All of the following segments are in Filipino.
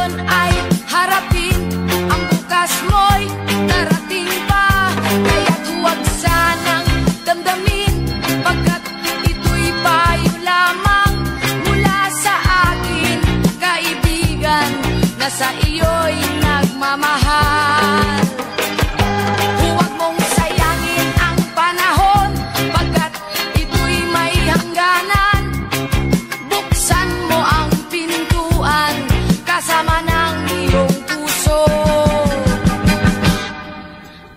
ngayon ay harapin, ang bukas mo'y darating pa. Kaya't huwag sanang damdamin, pagkat ito'y payo lamang mula sa akin, kaibigan na sa iyo'y nagmamahal. Huwag mong sayangin ang panahon, pagkat ito'y may hangganan. Buksan mo ang pintuan kasama ng iyong puso.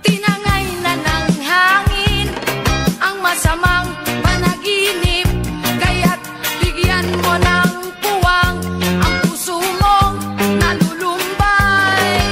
Tinangay na ng hangin ang masamang panaginip, kaya't bigyan mo ng puwang ang puso mong nalulumbay.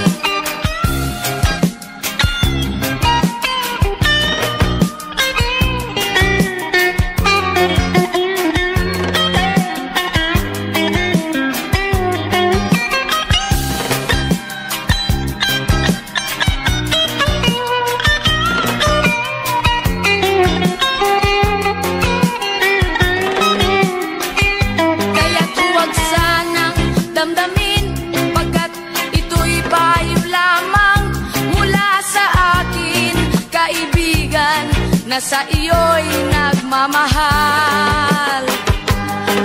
Kaya't huwag sanang damdamin, pagkat ito'y payo lamang mula sa akin, kaibigan na sa iyo'y nagmamahal.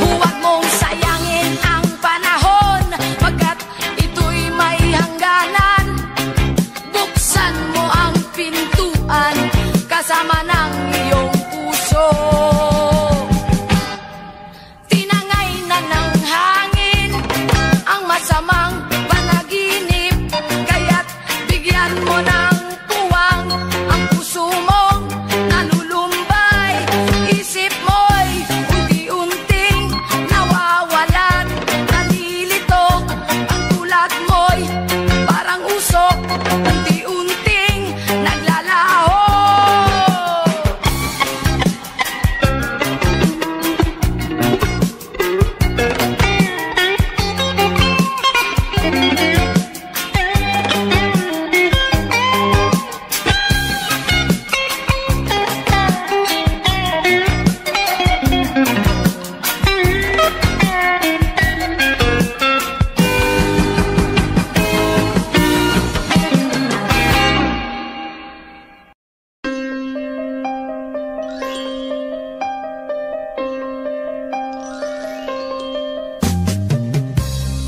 Huwag mong sayangin ang panahon, pagkat ito'y may hangganan. Buksan mo ang pintuan kasama ng iyong puso. Tinangay na ng hangin ang masamang panaginip, kaya't bigyan mo ng puwang ang puso mong nalulumbay. Isip mo'y unti-unting nawawalan, nalilito ang tulad mo'y parang usok, unti-unting naglalaho.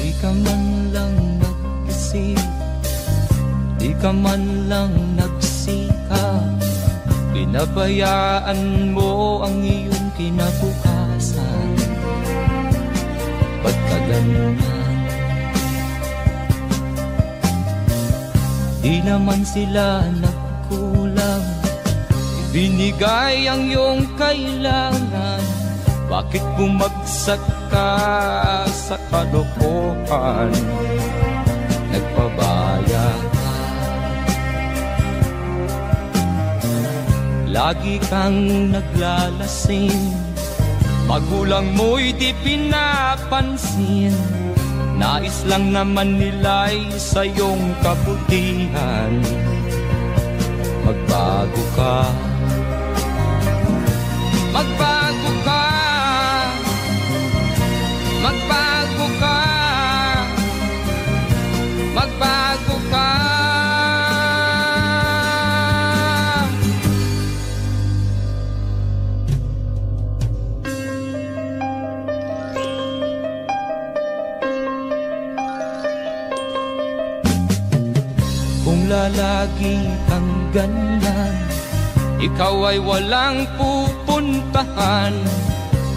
Di ka man lang nag-isip, di ka man lang nagsikap, pinabayaan mo ang iyong kinabukasan. Ba't ka ganun? Di naman sila nagkulang, ibinigay ang iyong kailangan. Bakit bumagsak ka sa kalokohan? Nagpabaya ka, lagi kang naglalasing, magulang mo'y di pinapansin. Nais lang naman nila'y sa iyong kabutihan. Magbago ka, magbago ka, magbago ka, magbago ka. Kung lalagi kang ganyan, ikaw ay walang pupuntahan.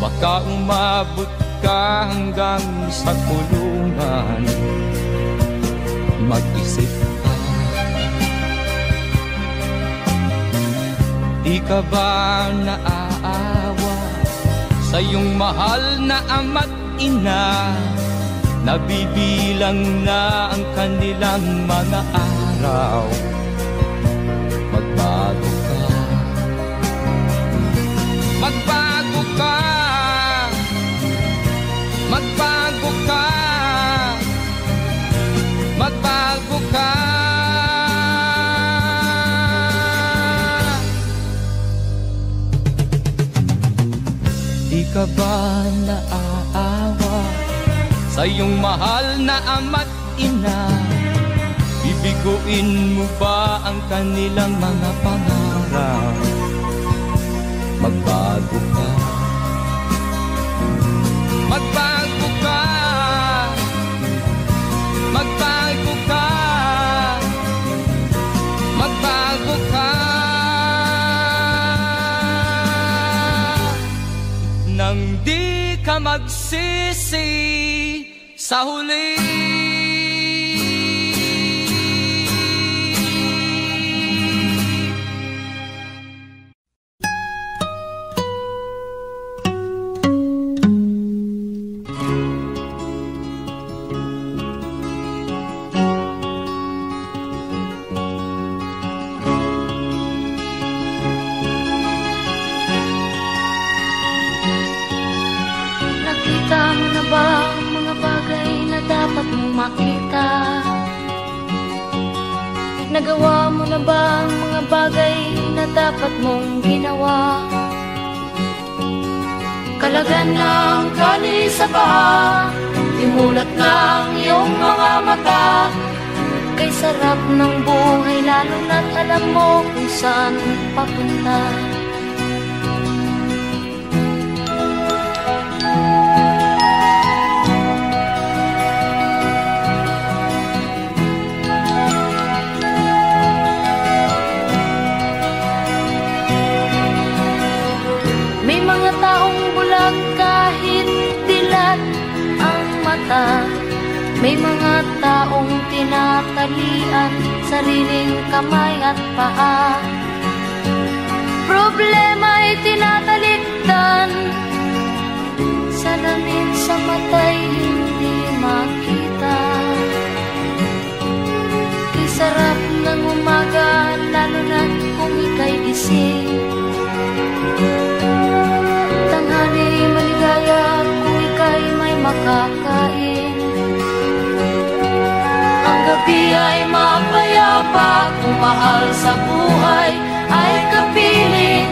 Baka umabot ka hanggang sa kulungan. Mag-isip ka, di ka ba naaawa sa iyong mahal na ama't ina? Nabibilang na ang kanilang mga araw. Magbago ka, magbago ka, magbago ka, magbago ka. Di ka ba naaawa sa iyong mahal na ama't ina, bibiguin mo ba ang kanilang mga pangarap? Magbago ka, magbago ka, magbago ka, magbago ka. Nang di ka magsisi sa huli. Makita, nagawa mo na ba ang mga bagay na dapat mong ginawa? Kalagan ng kali sa paa, imulat ng iyong mga mata. Kay sarap ng buhay lalo na't alam mo kung saan papunta. May mga taong tinatalian sariling kamay at paa. Problema'y tinatalikdan, salamin sa mata'y hindi makita. Di sarap ng umaga, lalo na kung ika'y gising. Tanghali maligaya kung ika'y may makakain. Ang gabi ay mapayapa kung mahal sa buhay ay kapiling.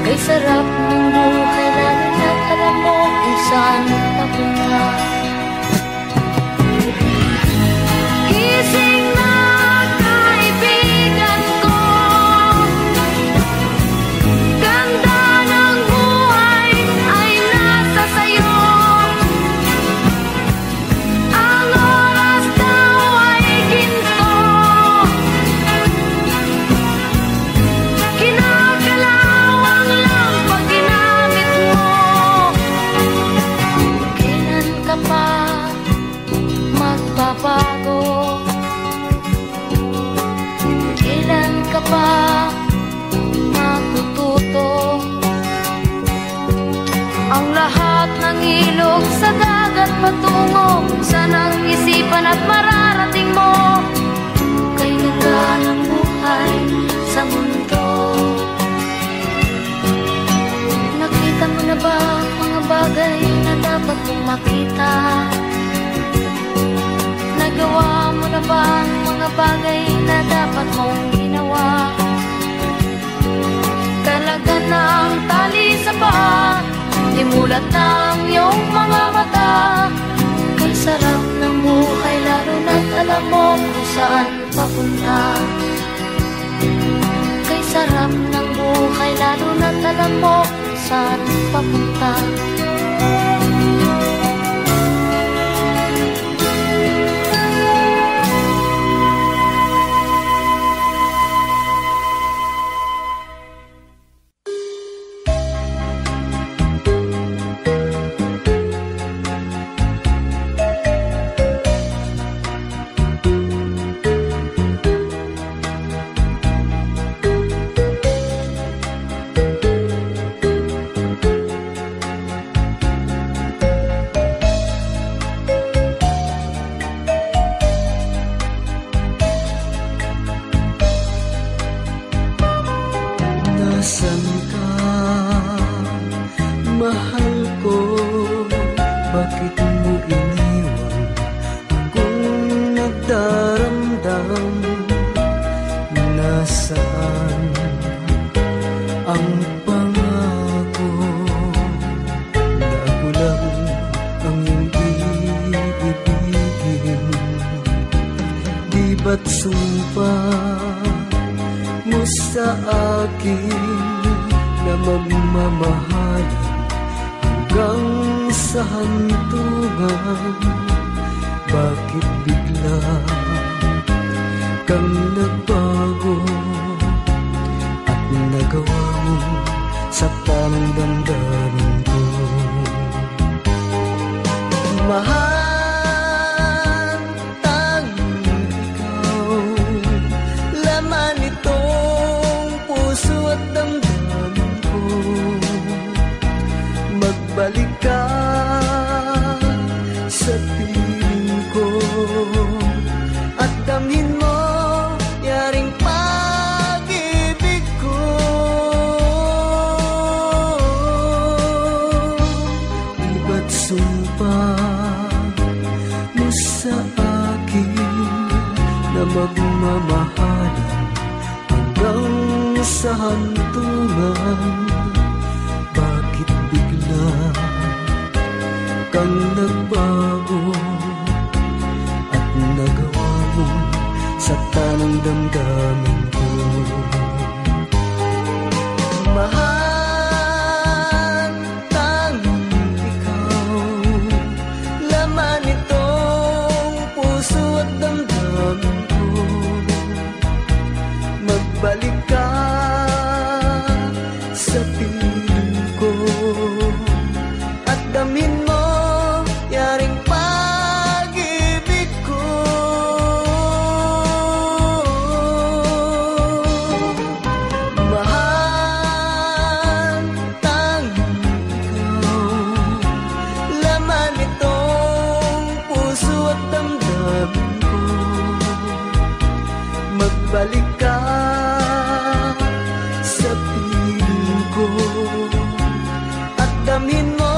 Kay sarap ng buhay lalo na't alam mo kung saan papunta. Gising na kaibigan ko, ganda ng buhay ay nasa sayo. Ang oras daw ay ginto, kinakalawang lang pag ginamit mo. Kailan ka pa magbabago? Kailan ka pa matututo? Ang lahat ng ilog sa dagat patungo saan ang isipan at mararating mo. Kay ganda ng buhay sa mundo. Nakita mo na ba mga bagay na dapat mong makita? Nagawa mo na ba ang mga bagay na dapat mong ginawa? Kalagan ng tali sa paa, imulat ng iyong mga mata. Kay sarap ng buhay lalo na't alam mo kung saan papunta. Kay sarap ng buhay lalo na't alam mo kung saan papunta. Iba't sumpa mo sa akin na magmamahalan hanggang sa hantungan. Bakit bigla kang nagbago at nagawa mo sa tamang damdamin ko? Mahal, tanging ikaw, laman itong puso at damdamin ko. Magbalik ka sa piling ko at damhin mo yaring pag-ibig ko. Iba't sumpa mo sa akin na magmamahalan hanggang sa hantungan. Bakit bigla kang nagbago at nagawa mo sa tanang damdamin ko? Mahal, tanging ikaw, laman itong puso at damdamin ko. Magbalik ka sa piling ko at damin mo yaring pag-ibig ko. Mahal, tanging ikaw, laman itong puso at damdamin ko. Magbalik ka sa piling ko at damin mo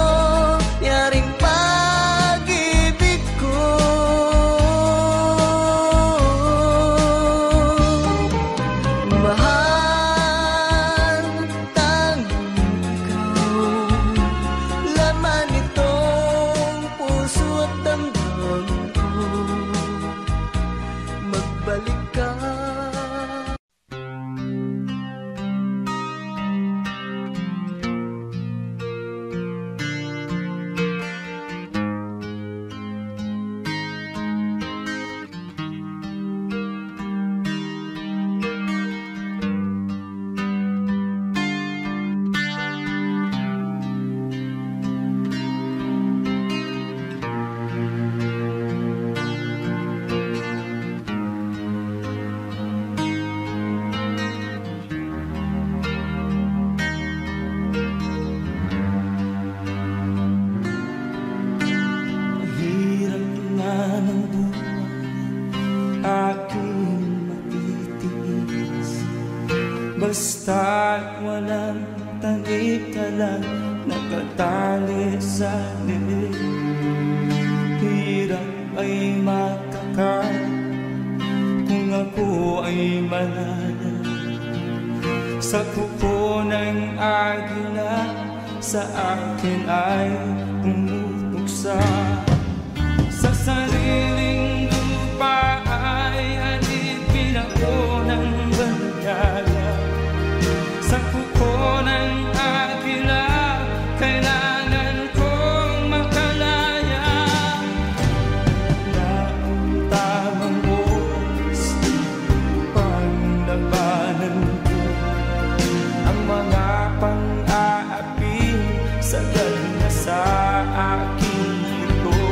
yaring pag-ibig ko. Mahal, tanging ikaw, laman itong puso at damdamin ko. Magbalik ka. Basta't walang tanik ka lang nakatali sa liig. Hirap ay makakalap kung ako ay malala sa kuko ng agila. Sa akin ay pumupuksa sa sariling lupa ay alipin ako ng bandala. Sa kuko ng agila, kailangan kong makalaya. Na ang tamang oras upang labanan ko ang mga pang-aapi sagad na sa aking ito.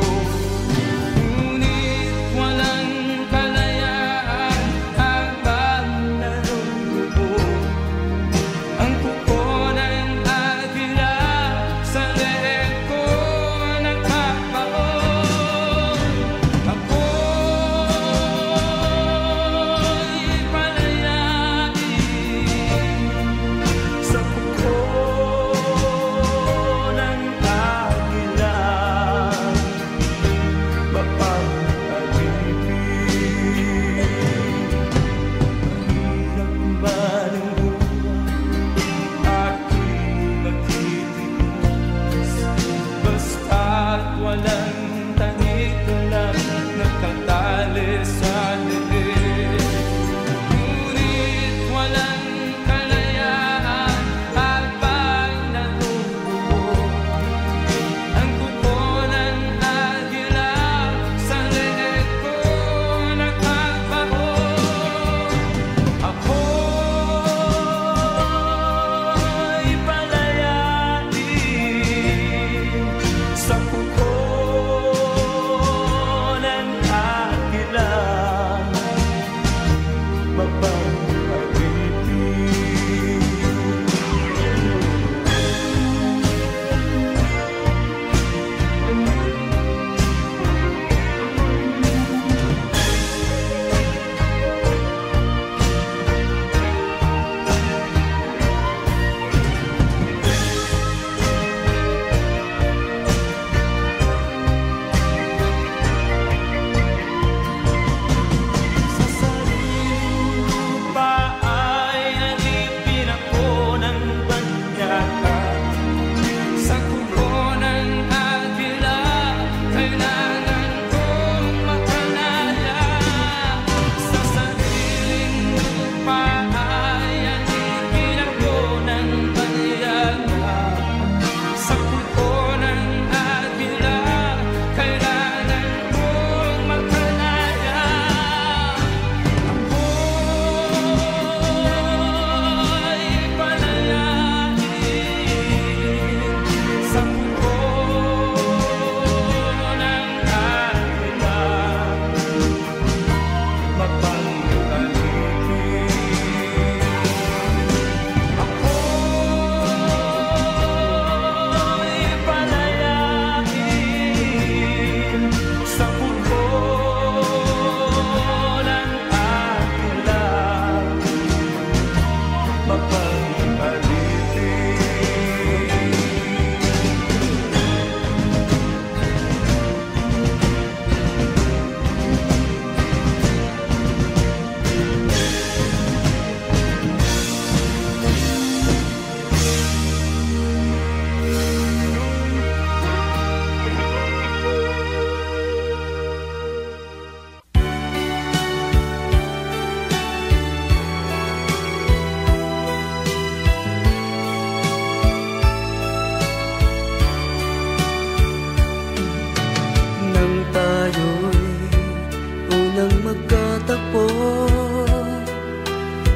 nang magkatagpo,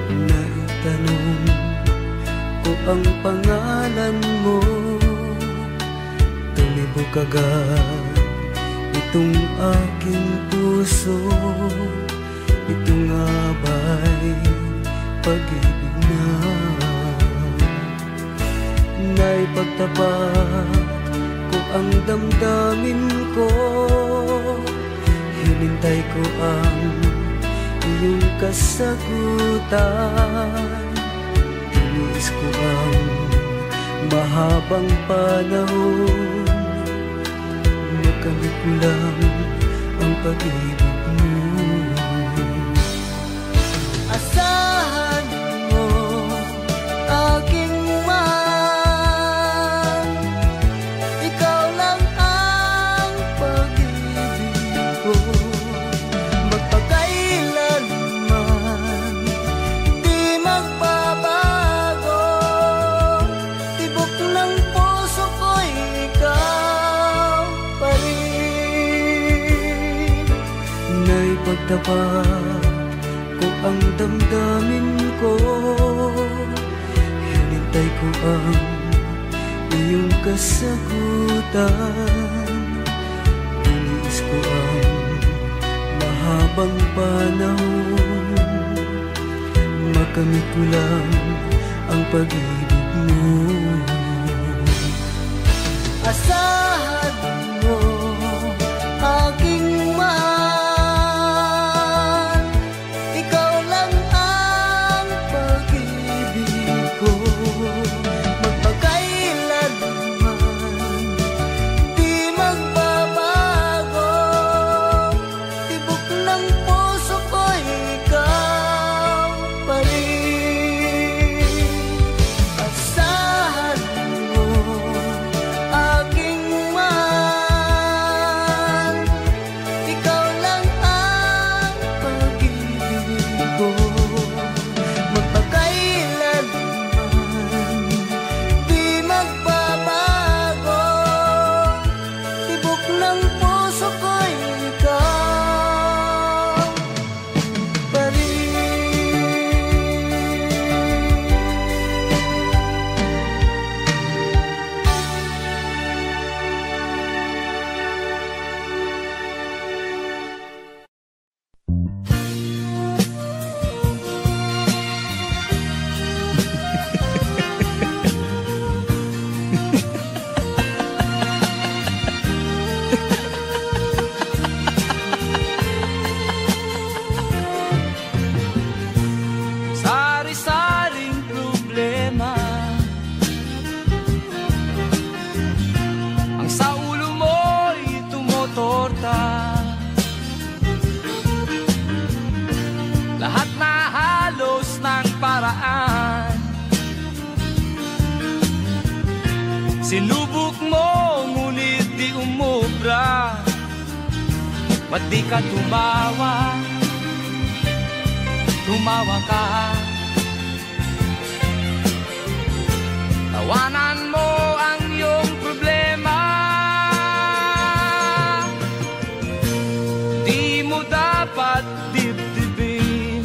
naitanong ko ang pangalan mo. Tumibok agad itong aking puso. Ito nga ba'y pag-ibig na? Naipagtapat ko ang damdamin ko. Hinintay ko ang iyong kasagutan. Tinis ko ang mahabang panahon. Makamit ko lang ang pag-ibig mo. Asahan mo aking mahal, ikaw lang ang pag-ibig ko. Magpakailanman di magbabago, tibok ng puso ko'y ikaw pa rin. Naipagtapat ko ang damdamin ko. Hinintay ko ang iyong kasagutan. Tinis ko ang mahabang panahon. Makamit ko lang ang pag-ibig mo. Asahan mo aking mahal, ikaw lang ang pag-ibig ko. Magpakailanman di magbabago, tibok ng puso ko'y ikaw pa rin. Asahan mo aking mahal, ikaw lang ang pag-ibig ko. Magpakailanman di magbabago, tibok ng puso ko'y ikaw pa rin. Sari-saring problema ang sa ulo mo'y tumotorta. Lahat na halos ng paraan sinubok mo, ngunit di umubra. Ba't di ka tumawa? Tumawa ka. Tawanan mo ang iyong problema. Di mo dapat dibdibin,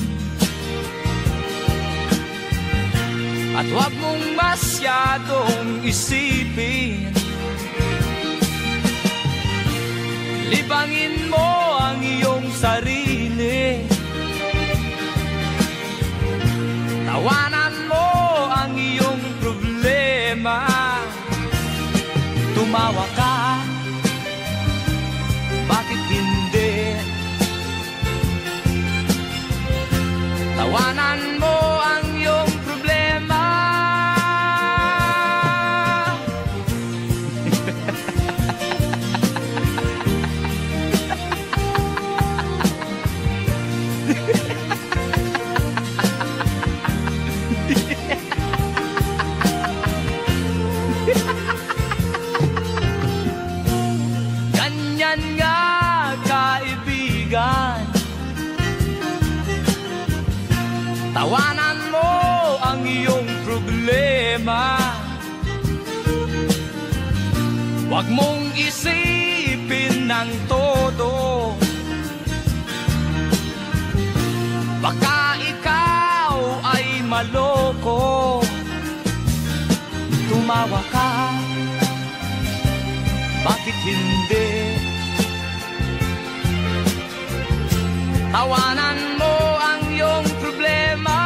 at huwag mong masyadong isipin. Libangin mo ang iyong sarili. Tawanan mo ang iyong problema. Tumawa ka, bakit hindi? Tawanan mo ang iyong problema. Ganyan nga, kaibigan. Tawanan mo ang iyong problema. Huwag mong isipin ng todo. bakit hindi? Tawanan mo ang iyong problema.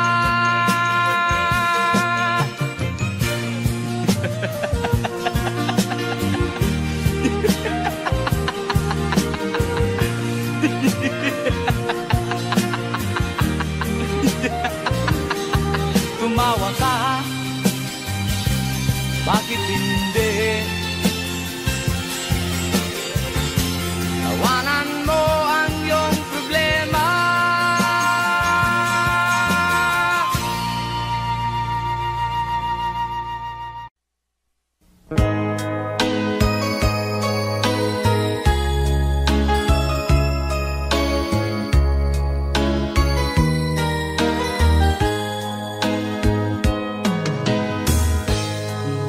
Tumawa ka, bakit hindi? Tawanan mo ang iyong problema.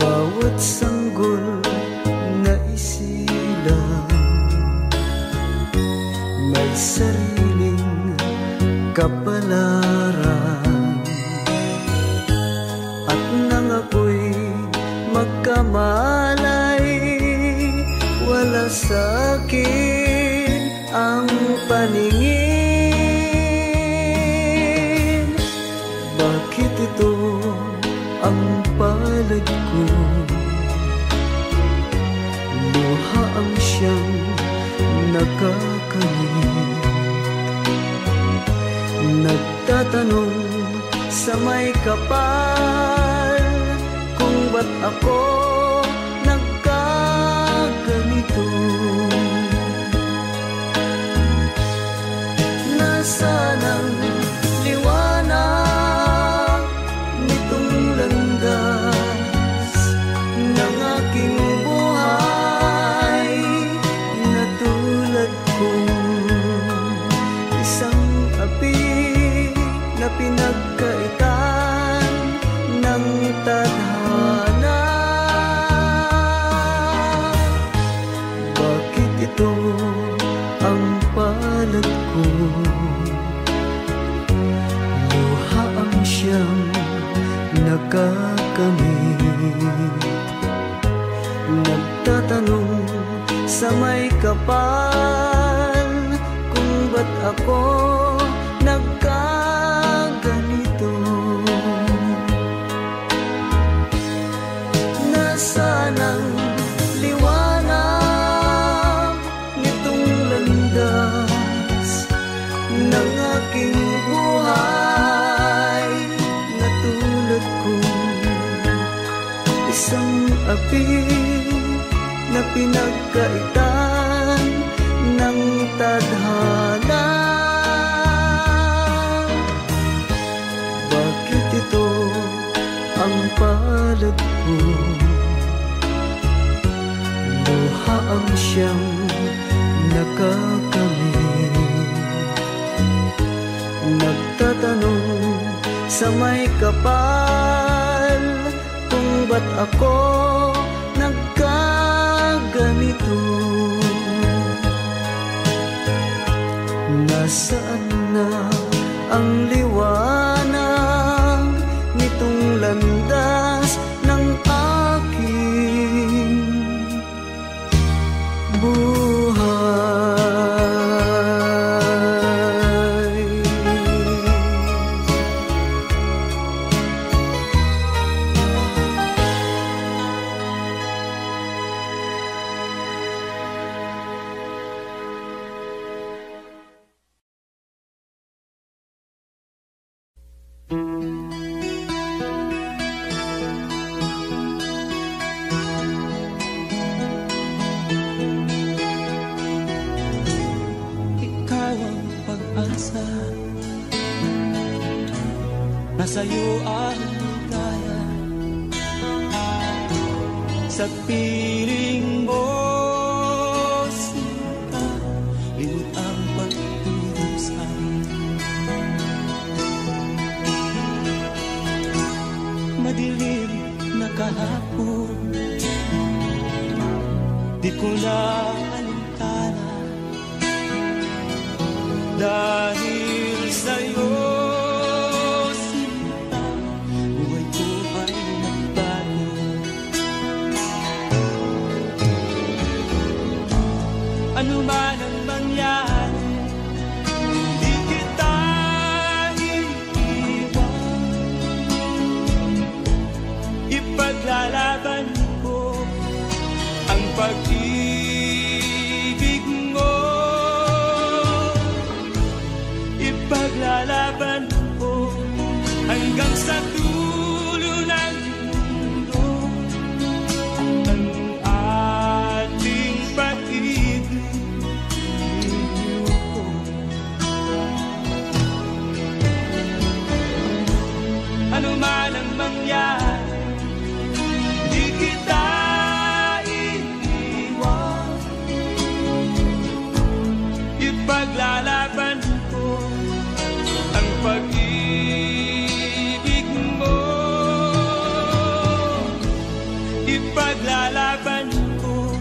Bawat sanggol na isilang may sariling kapalaran, at nang ako'y magkamalay, wala sa'kin ang paningin. Bakit ito ang palad ko? Luha ang siyang nakakamit. Nagtatanong sa may kapal kung ba't ako nagkaganito. Nasaan ang liwanag nitong landas ng aking buhay, na tulad kong isang api na pinagkaitan ng tadhana. Bakit ito ang palad ko? Luha ang siyang nakakamit. Nagtatanong sa may kapal kung ba't ako nagkaganito. Nasaan ang liwanag nitong landas ng aking buhay, na tulad kong isang api na pinagkaitan ng tadhana. Bakit ito ang palad ko? Luha ang siyang nakakamit. Nagtatanong sa may kapal kung ba't ako nagkaganito. Nasaan na ang liwanag nitong landas ng aking buhay? Ikaw ang pag-asa, nasa'yo ang ligaya. Sa piling mo sinta, limot ang pagdurusa. Madilim na kahapon, di ko na alintana, dahil sa'yo sinta, buhay ko ay nagbago. Ipaglalaban ko hanggang sa dulo ng mundo ang ating pag-ibig. Ano man ang mangyari, di kita iiwan. Ipaglalaban ko ang pag-ibig mo. Ipaglalaban ko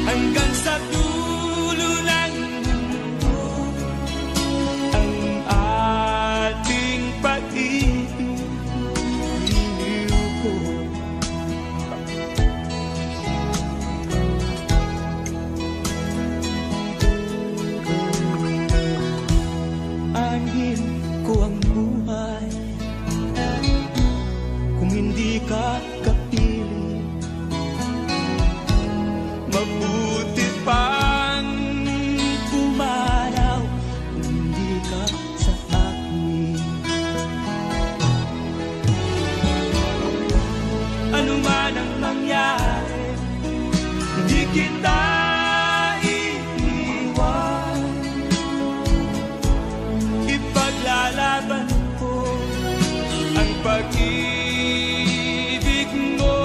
hanggang sa dulo ng mundo ang ating pag-ibig. Angin ko ang buhay kung hindi ka kapiling. Mabuti pang pumanaw kung hindi ka sa akin. Ano man ang mangyari, hindi kita iiwan. Ipaglalaban ko ang pag-ibig mo.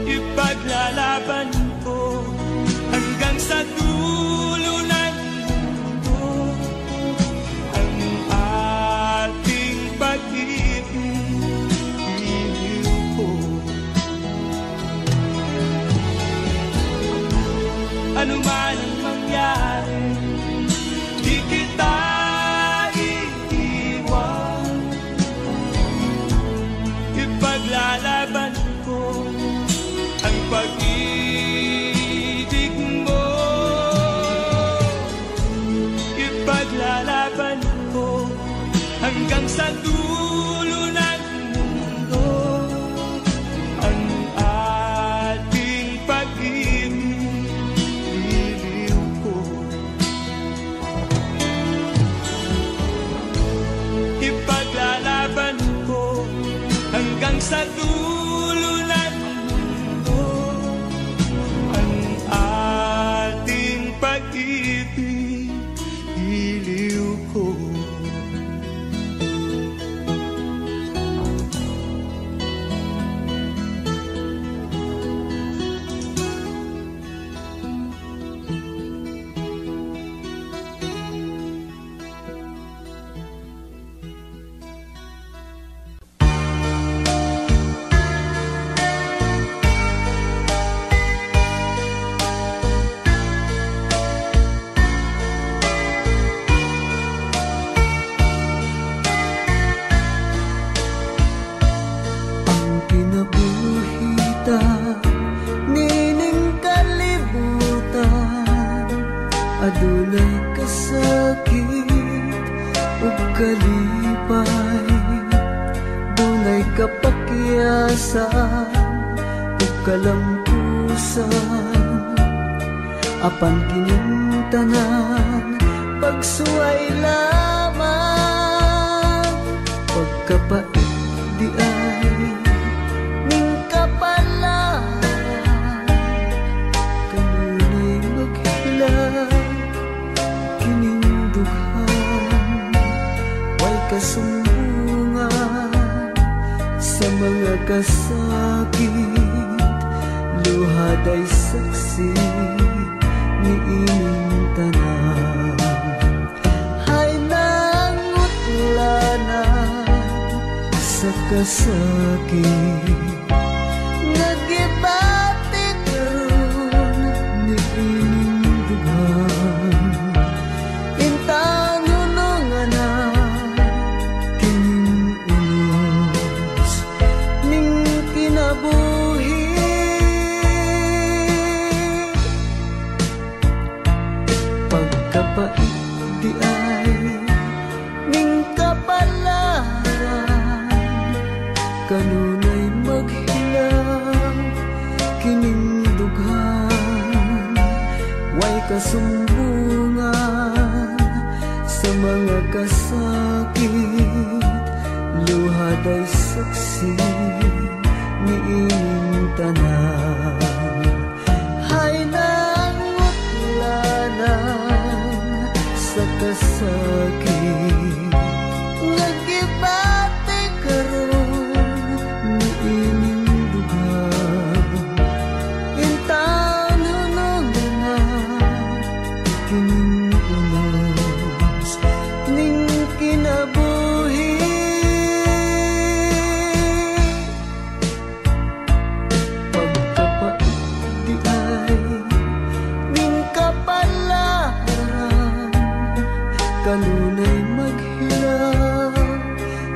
Ipaglalaban ko hanggang sa dulo ng mundo ang ating pag-ibig. Ano man ang mangyari, di kita iiwan. Ipaglalaban ko ang pag-ibig mo. Ipaglalaban ko hanggang sa dulo ng mundo ang ating pag-ibig. Ipaglalaban ko hanggang sa dulo ng mundo ang ating pag-ibig. Iliw ko. Adunay kasakit ug kalipay, dunay kapakyasan ug kalampusan. Apan kining tanan pagsuway lamang, pagkapait di ay ning kapalaran. Kanunay maghilak kining dughan, way kasumbungan sa mga kasakit. Luhaday saksi ni ining tanan, hay nangutlanan sa kasakit. Nagibati karon ni ining dughan, intang hunungan na kining unos ning kinabuhi. Pagkapait di ay ning kapalaran, kanunay maghilang kining dughan, way kasumbungan mga kasakit, luha day saksi ni ining tanan. Hay nangutlanan sa kasakit, nagibate karon ni ining dugan. Intan hunong na kining unos ning kinabuhi. Pagkapait di ay ning kapalaran, kanunay maghilaw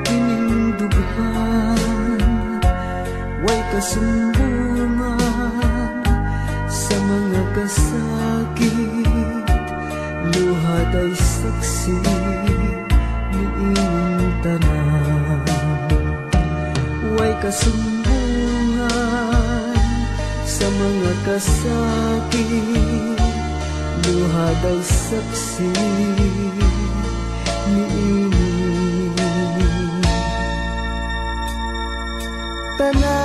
kining dughan. Way kasumbungan sa mga kasakit, luha day saksi ni ining tanan. Way kasumbungan sa mga kasakit, luha day saksi ni ining tanan.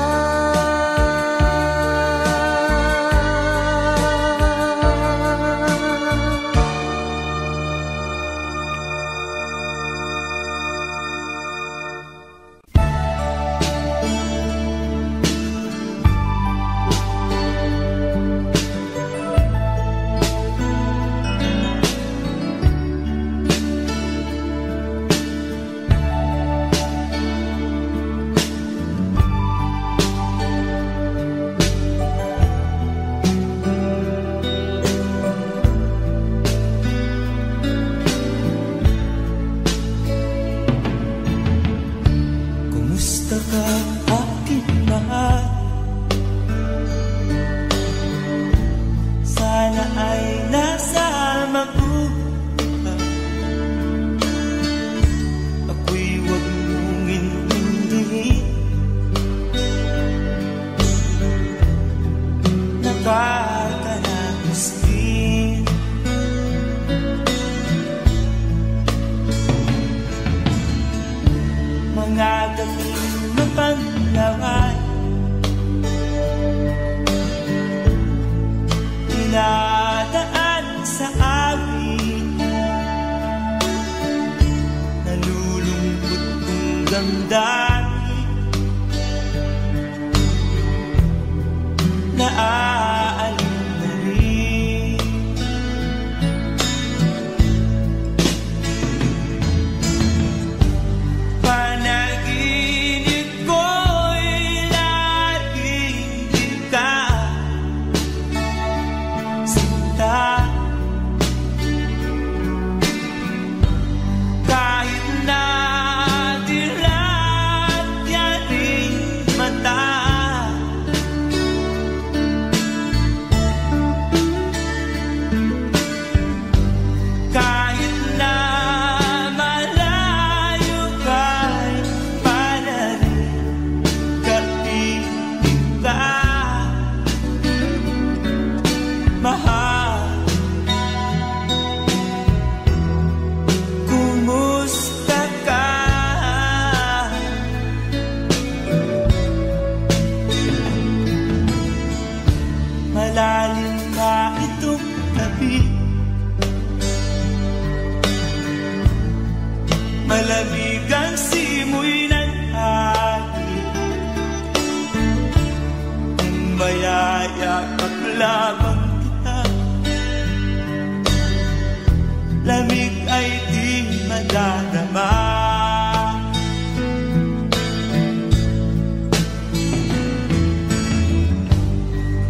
Kumusta ka aking mahal? Sana ay nasa mabuti. Ako'y huwag mong intindihin. Nakakalakas din. Mga gabing mapanglawan, dinadaan sa amin, nalulungkot kong damdamin, naaalim na rin. Panaginip ko'y laging ikaw, sinta. Kahit na dilat yaring mata, kahit na malayo ka'y panarin, kapiling ka, mahal. Kumusta ka? Malalim ba itong gabi? Malamig ang simoy ng hangin, kung mayayakap lamang kita, lamig ay di madadama.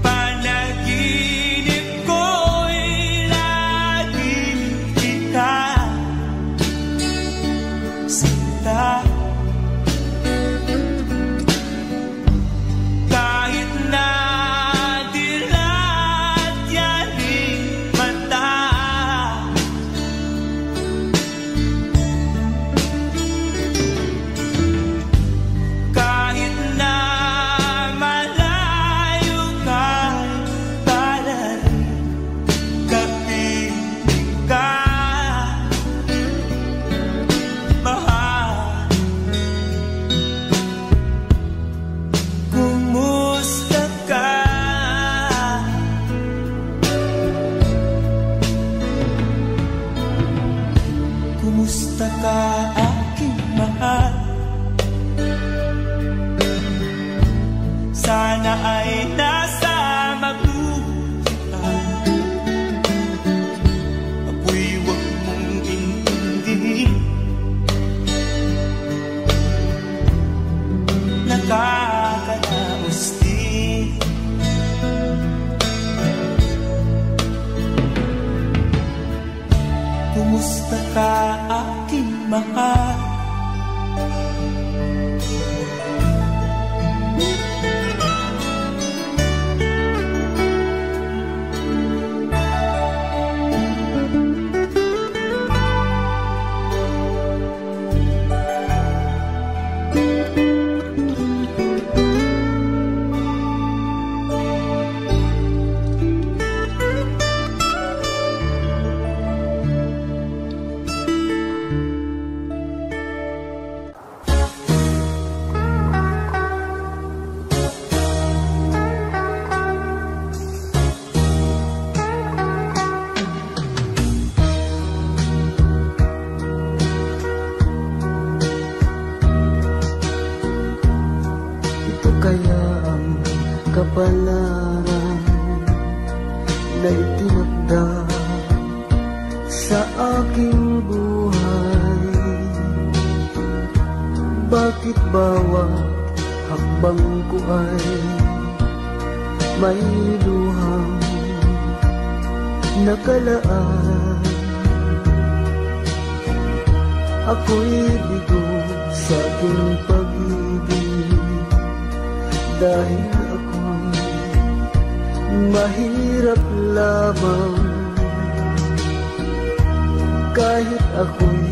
Panaginip ko'y laging ikaw, sinta. Kahit na dilat yaring mata, Kumusta ka aking mahal? Sana ay nasa mabuti ka. Ako'y huwag mong intindihin. Nakakalaos din. Kumusta ka aking mahal? Kaya ang kapalaran na itinakda sa aking buhay. Bakit bawat hakbang ko ay may luhang nakalaan? Ako'y bigo sa aking pag-ibig dahil ako'y mahirap lamang. Kahit ako'y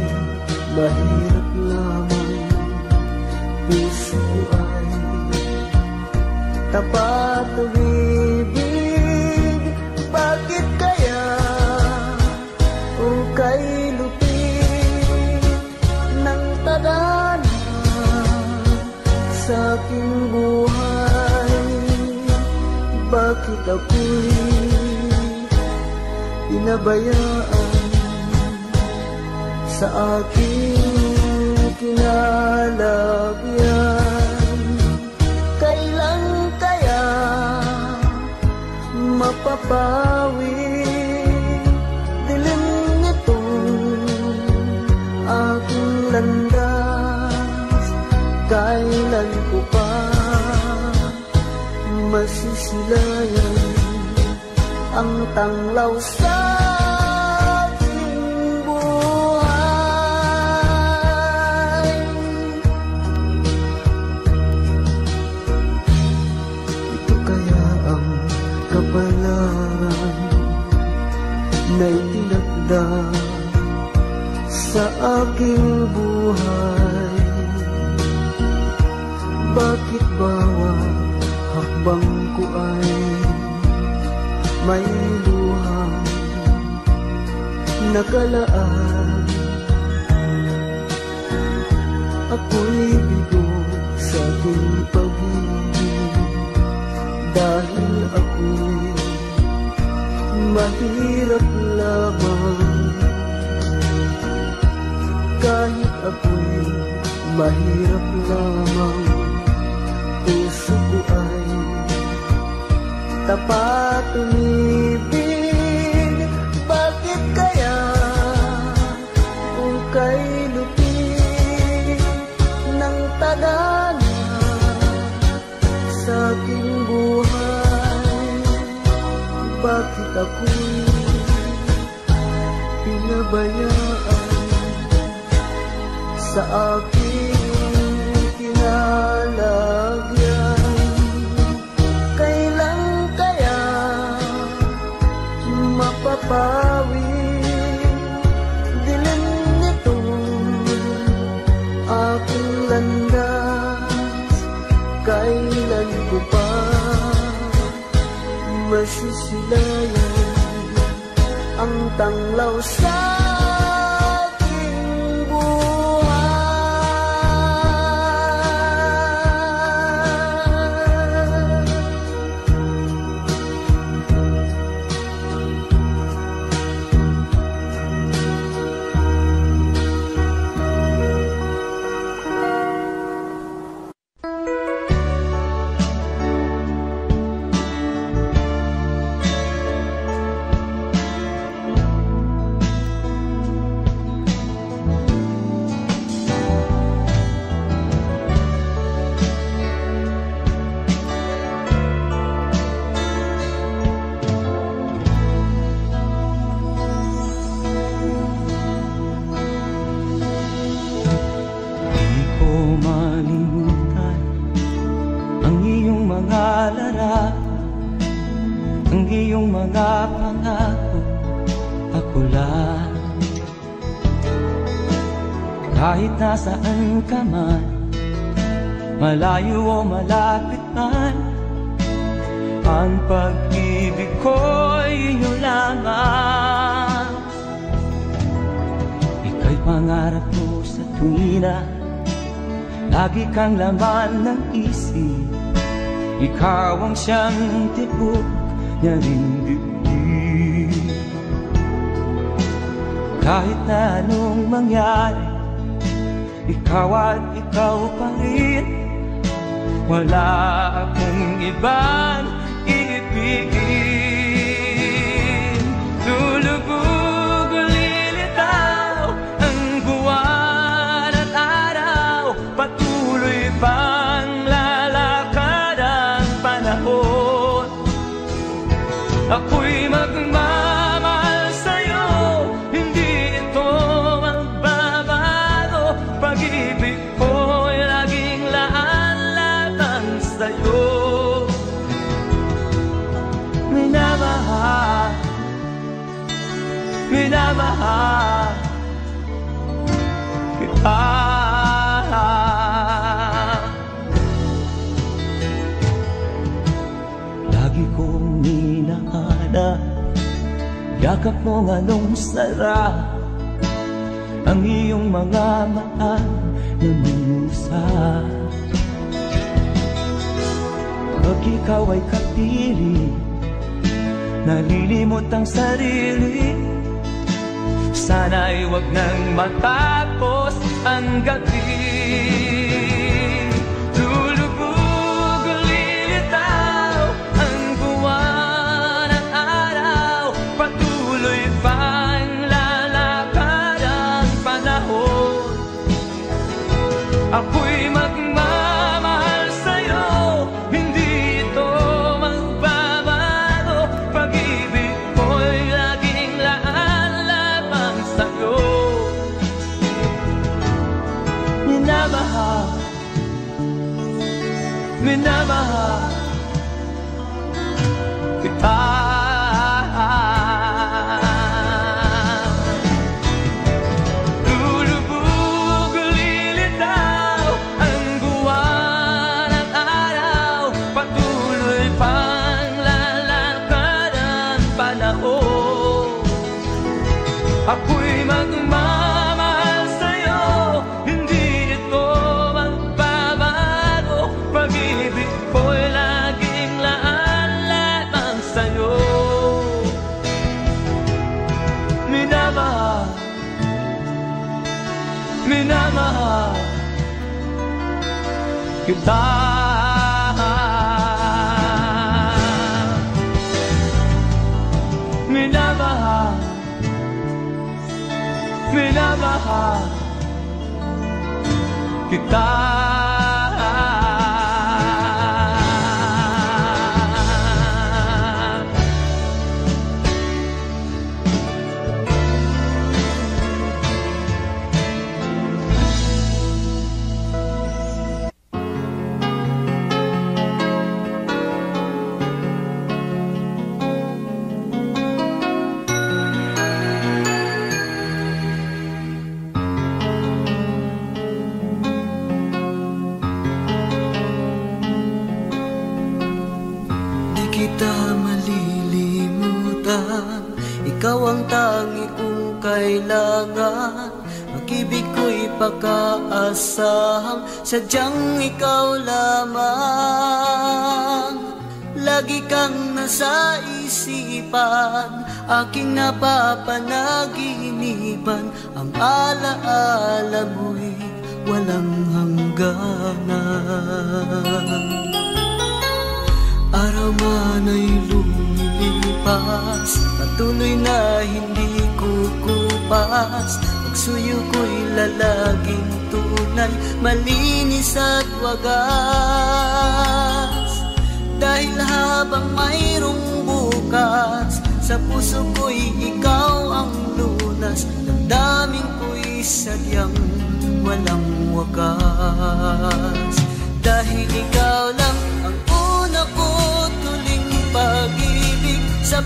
mahirap lamang, puso ko ay tapat umibig. Bakit kaya o kay lupit ng tadhana sa aking buhay? Bakit ako'y pinabayaan sa aking kinalagyan? Kailan kaya mapapawi dilim nitong aking landas? Kailan ko pa masisilayan ang tanglaw sa aking buhay? Ito kaya ang kapalaran na itinakda sa aking buhay? Bakit bawat hakbang ko ay may luhang nakalaan? Ako'y bigo sa aking pag-ibig dahil ako'y mahirap lamang. Kahit ako'y mahirap lamang, puso ko ay tapat umibig. Bakit kaya kung kay lupit ng tadhana sa aking buhay? Bakit ako'y pinabayaan sa aking kinalagyan? Kailan kaya mapapawi dilim nitong aking landas? Kailan ko pa masisilayan ang tanglaw sa aking buhay? iyong mga pangako, ako lang. Kahit nasaan ka man, malayo o malapit man, ang pag-ibig ko'y inyo lamang. Ika'y pangarap ko sa tuwina, lagi kang laman ng isip. Ikaw ang siyang tibok niya rin dibdib. Kahit na anong mangyari, ikaw at ikaw pa rin. Wala akong ibang iibigin. Lulubog o lilitaw ang buwan at araw, patuloy pang lalakad ang panahon. Ako'y magmamahal sa'yo, hindi ito magbabago. Pag-ibig ko'y laging laan-latang sa'yo. Minamahal, minamahal kita. Lagi kong minahana, yakap mo nga nung sarap ang iyong mga mata na minusa. Pag ikaw ay kapiling, nalilimot ang sarili. Sana'y wag nang matapos ang gabi. Lulubog o lilitaw ang buwan at araw, patuloy pang lalakad ang panahon. Ako'y magmamahal sa'yo, hindi ito magbabago. Pag-ibig ko'y laging laan-lamang sa'yo. Minamahal, minamahal kita. Lulubog o lilitaw ang buwan at araw, patuloy pang lalakad ang panahon. Ako'y magmamahal sa'yo, hindi ito magbabago. Pag-ibig ko'y laging laan-lamang sa'yo. Minamahal, minamahal kita. Minamahal, minamahal kita. Ikaw ang tangi kong kailangan, pag-ibig ko'y pagkaasahang sadyang ikaw lamang. Lagi kang nasa isipan, aking napapanaginipan, ang alaala mo'y walang hangganan. Araw man ay lumilipas, patuloy na hindi kukupas. Pagsuyo ko'y lalaging tunay, malinis at wagas. Dahil habang mayroong bukas, sa puso ko'y ikaw ang lunas. Damdamin ko'y sadyang walang wakas. Dahil ikaw lang ang una ko tuling pag-ibig sa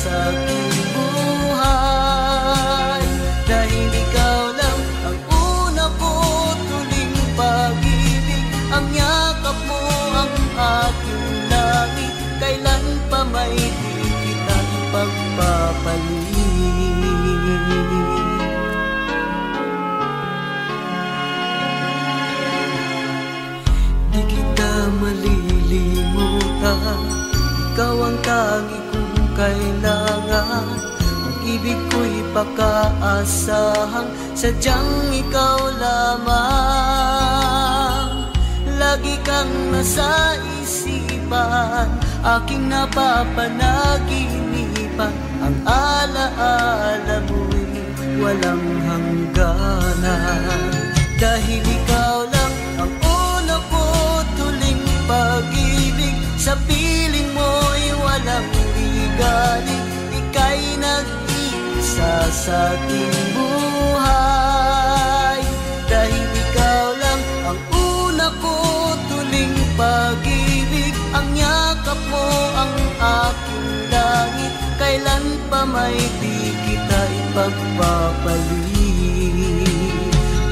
sa aking buhay. Dahil ikaw lang ang una ko tuling pag-ibig, ang yakap mo ang aking langit, kailan pa may di kita ipagpapalit. Di kita malilimutan, ikaw ang tangi kong kailangan. Ang ibig ko'y pagkaasahang sadyang ikaw lamang. Lagi kang nasa isipan, aking napapanaginipan. Ang alaala mo'y walang hangganan. Dahil ikaw lang ang una ko tuling pag-ibig, sa piling mo'y walang ligalig. Ika'y nag-iisa sa aking buhay. Dahil ikaw lang ang una ko tuling pag-ibig, ang yakap mo ang aking langit, kailan pa may di kita ipagpapalit.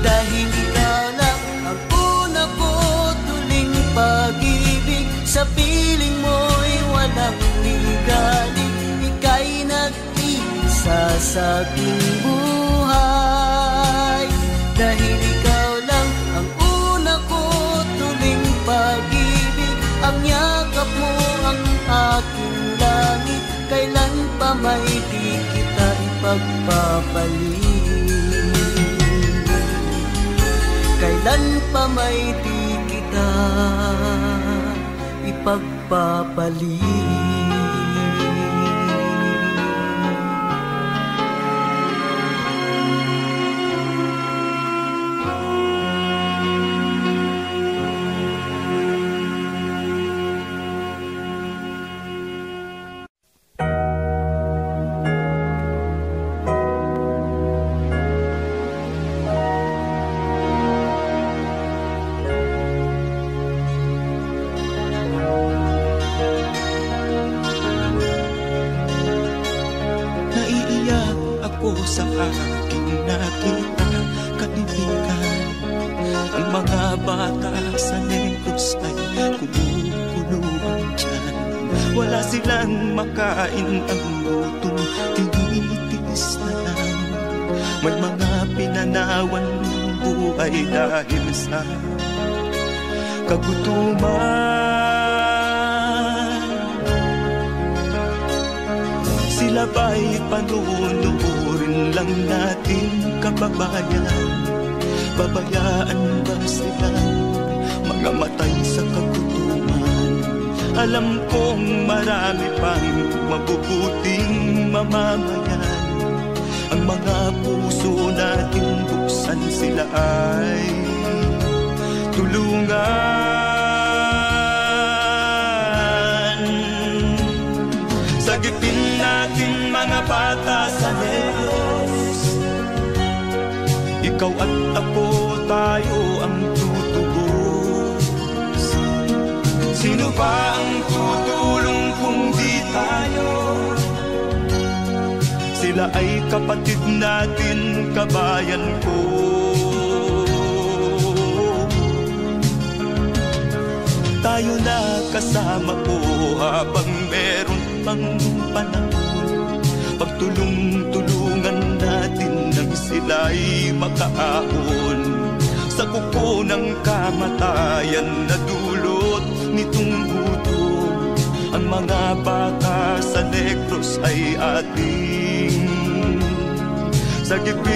Dahil ikaw lang ang una ko tuling pag-ibig, sa piling mo'y walang ligalig. Ika'y nag-iisa sa aking buhay. Dahil ikaw lang ang una ko tuling pag-ibig, ang yakap mo ang aking langit, kailan pa may di kita ipagpapalit. Kailan pa may di kita ipagpapalit. Sa aking nakita kaibigan, ang mga bata sa Negros ay kumukulungan dyan. Wala silang makain, ang gutom tinitiis na lang. May mga pinanawan ng buhay dahil sa kagutuman. Sila ba'y panunurin lang natin, kababayan? Babayaan ba silang mga matay sa kagutuman? Alam kong marami pang mabubuting mamamayan. Ang mga puso natin buksan, sila ay tulungan. Sagipin natin mga bata sa Negros, ikaw at ako, tayo ang tutubos. Sino ba ang tutulong kung di tayo? Sila ay kapatid natin, kabayan ko. Tayo na kasama ko habang meron pang panahon. Pagtulong-tulungan natin nang sila'y makaahon sa kuko ng kamatayan na dulot nitong gutom. Ang mga bata sa Negros ay ating sagipin.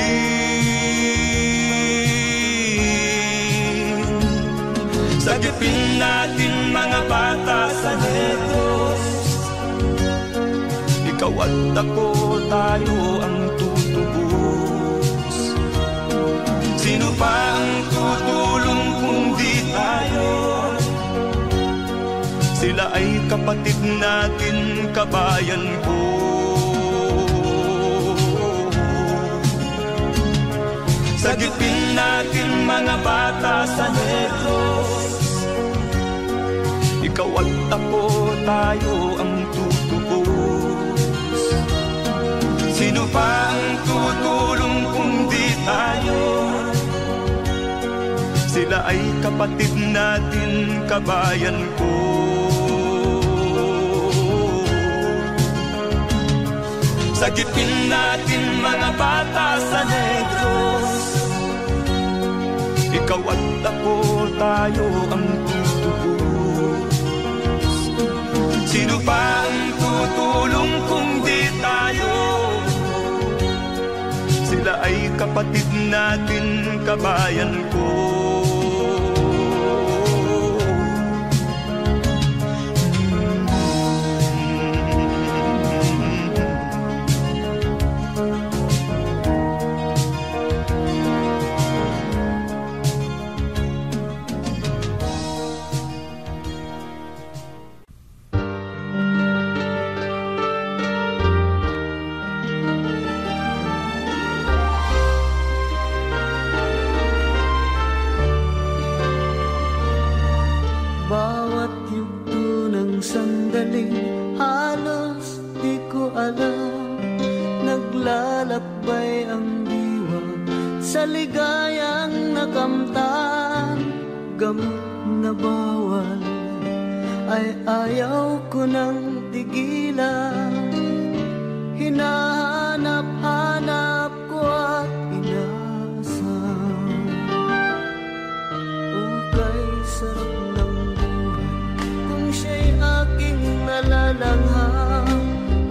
Sagipin natin mga bata sa Negros, ikaw at ako, tayo ang tutubos. Sino pa ang tutulong kung di tayo? Sila ay kapatid natin, kabayan ko. Sagipin natin mga bata sa Negros, ikaw at ako, tayo ang tutubos. Sino pa ang tutulong kung di tayo? Sila ay kapatid natin, kabayan ko. Sagipin natin mga bata sa Negros. Ikaw at ako, tayo ang tutubos. Sino pa ang tutulong kung di tayo? Sila ay kapatid natin, kabayan ko. Halos di ko alam, naglalakbay ang diwa sa ligayang nakamtan. Gamot na bawal ay ayaw ko nang tigilan. Hinahanap-hanap ko at inasam. Ukay sarap ng buhay kung siya'y aking nalalangham.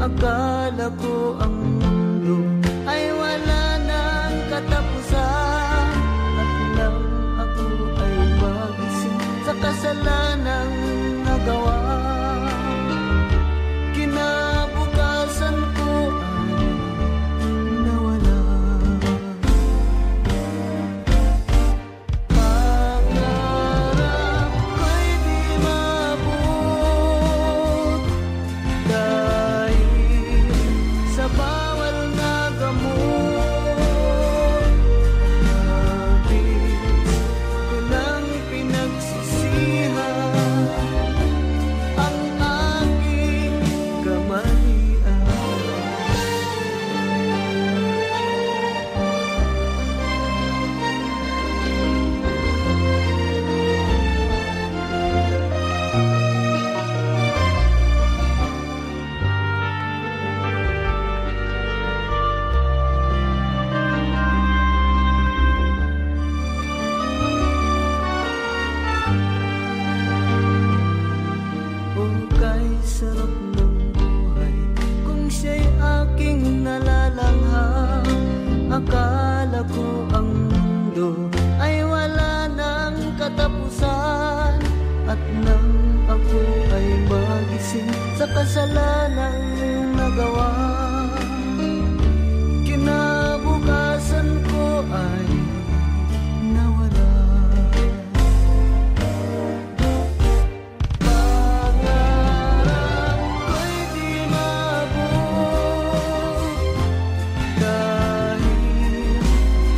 Akala ko ang mundo ay wala nang katapusan, at nang ako ay magising sa kasalanang nagawa, kinabukasan ko ay nawala. Pangarap ko'y di maabot dahil sa bawal na gamot. Nabis ko nang pinagsisihan ang aking kamalian. Ukay sarap ng buhay kung siya'y aking nalalangham. Akala ko ang mundo ay wala nang katapusan, at nang ako ay magising sa kasalanang nagawa, kinabukasan ko ay nawala. Pangarap ko'y di maabot dahil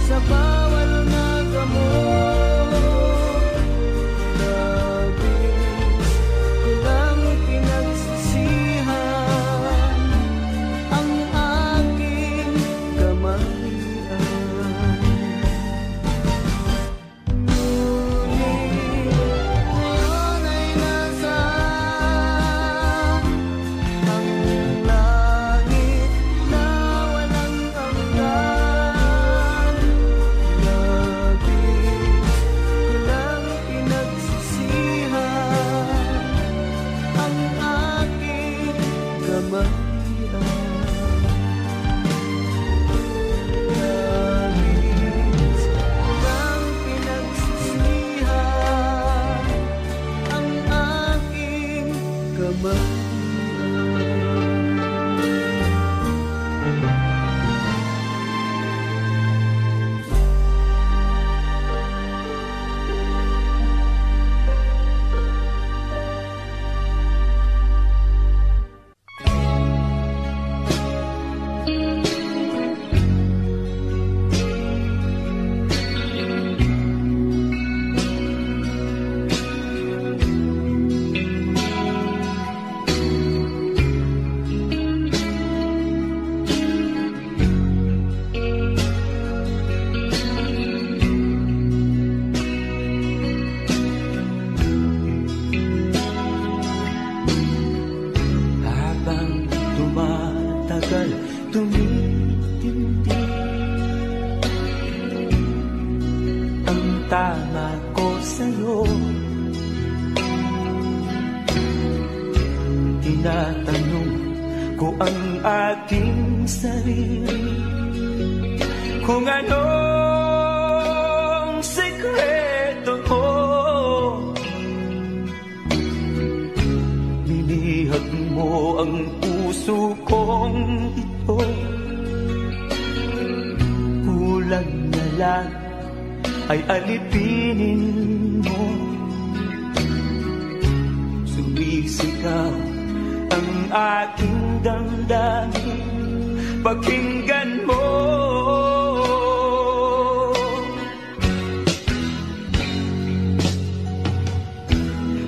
sa bawal na gamot. Labis ko lang pinagsisihan matagal tumitindi. Ang tama ko sa'yo, tinatanong ko ang aking sarili kung anong sekreto mo. Nilihag mo ang puso kong ito, kulang na lang ay alipinin mo. Sumisigaw ang aking damdamin, pakinggan mo.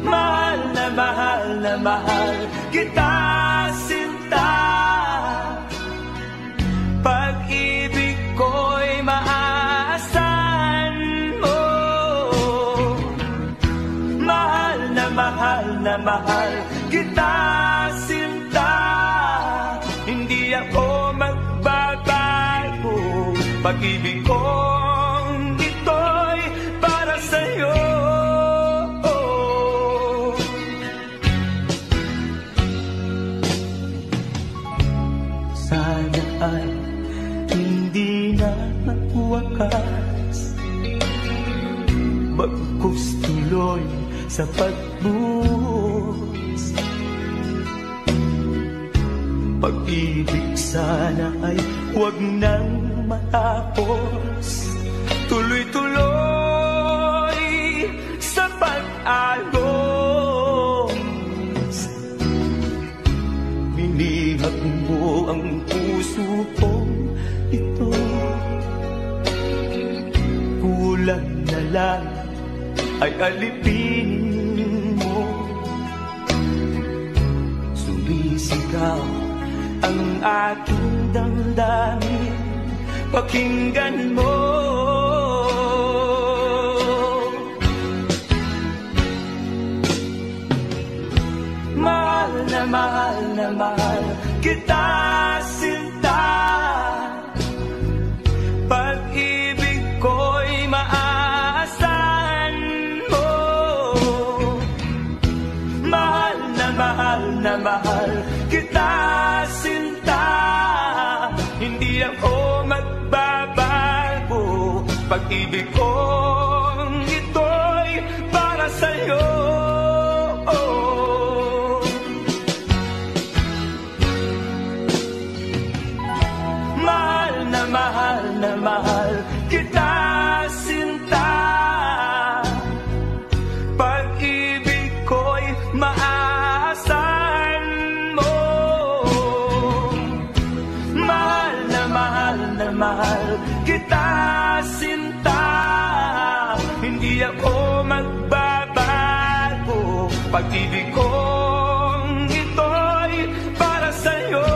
Mahal na mahal na mahal kita, sinta. Pag-ibig ko'y maaasahan mo. Mahal na mahal kita, sinta. Hindi ako magbabago. Pag-ibig kong ito'y para sa'yo. Sana ay hindi na magwakas, bagkus tuloy sa pagbuhos. Pag-ibig sana ay huwag nang matapos, tuloy-tuloy sa pag-alos. Minihag mo ang puso kong ito, kulang na lang ay alipinin mo. Sumisigaw ang aking damdamin, pakinggan mo. Mahal na mahal kita, sinta. Pag-ibig ko'y maaasahan mo. Mahal na mahal kita, sinta. Hindi ako magbabago. Pag-ibig kong ito'y para sa'yo. Mahal na mahal kita, sinta. Pag-ibig ko'y maaasahan mo. Mahal na mahal kita, sinta. Hindi ako magbabago. Pag-ibig kong ito'y para sa'yo.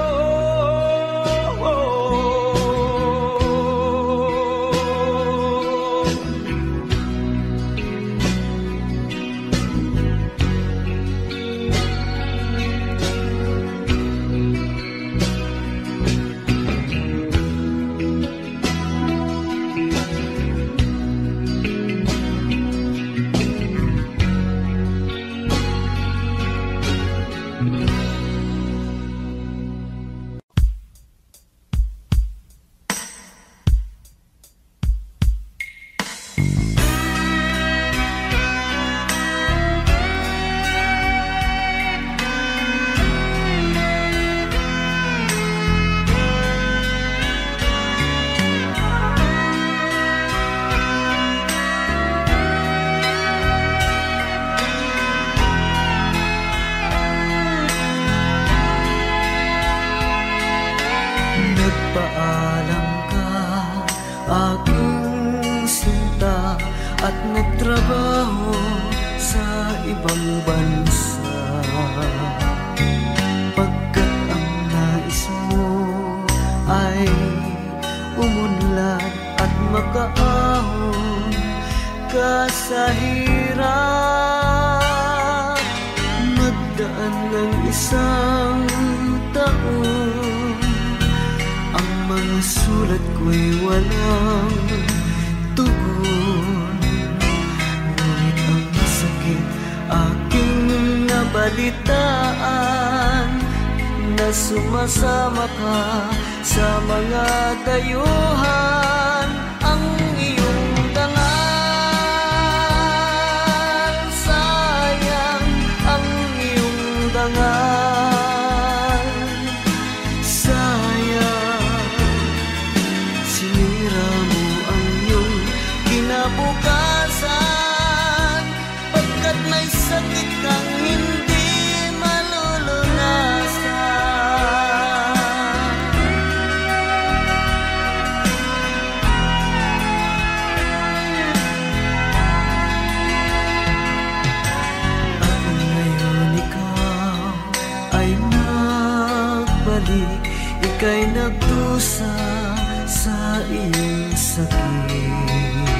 Nagpaalam ka, aking sinta, at nagtrabaho sa ibang bansa. Pagkat ang nais mo ay umunlad at makaahon ka sa hirap. Nagdaan ng isang taon, Ang mga sulat ko'y walang tugon, ngunit ang sakit aking nabalitaan, na sumasama ka sa mga dayuhan. Ang iyong dangal, sayang ang iyong dangal, sayang sinira mo ang iyong kinabukasan, pagkat may sakit kang hindi malulunasan. At ngayon ikaw ay nagbalik, ika'y nagdusa sa iyong sakit.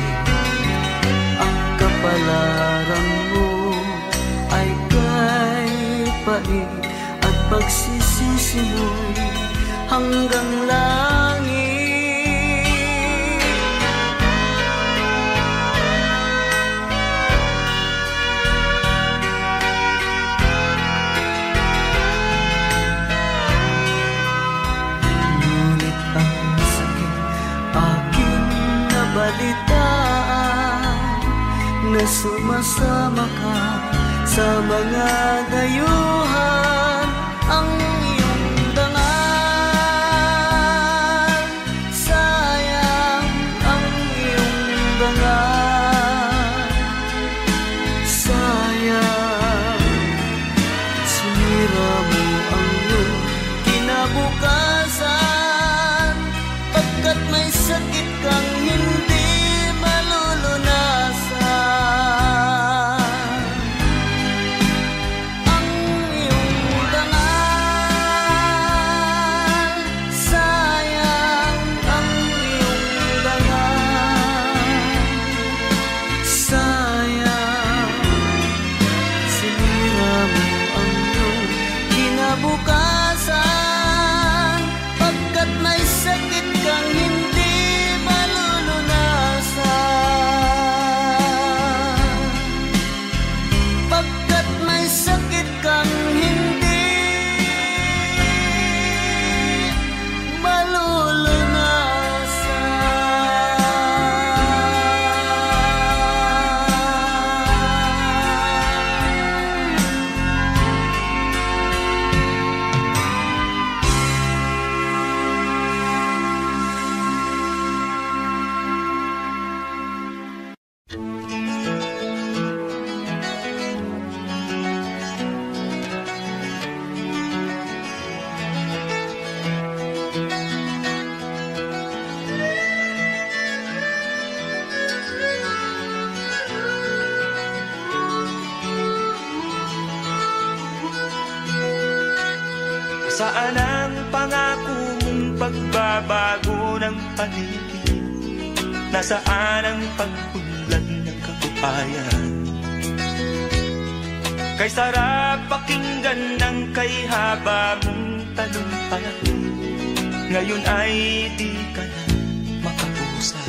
Ang kapalaran mo ay kay pait, at pagsisisi mo'y hanggang langit. Ngunit ang sakit aking nabalitaan, na sumasama ka sa mga dayuhan. Ang iyong dangal, sayang ang iyong dangal, sayang sinira mo ang iyong kinabukasan, pagkat may sakit kang hindi malulunasan. Ang iyong dangal, sayang ang iyong dangal, sayang sinira mo ang iyong kinabukasan, pagkat may sakit kang hindi malulunasan, pagkat may sakit kang hindi Saan ang pangako mong pagbabago ng paligid? Nasaan ang pag-unlad ng kabuhayan? Kay sarap pakinggan ng kay haba mong talumpay, ngayon ay di ka na makausap.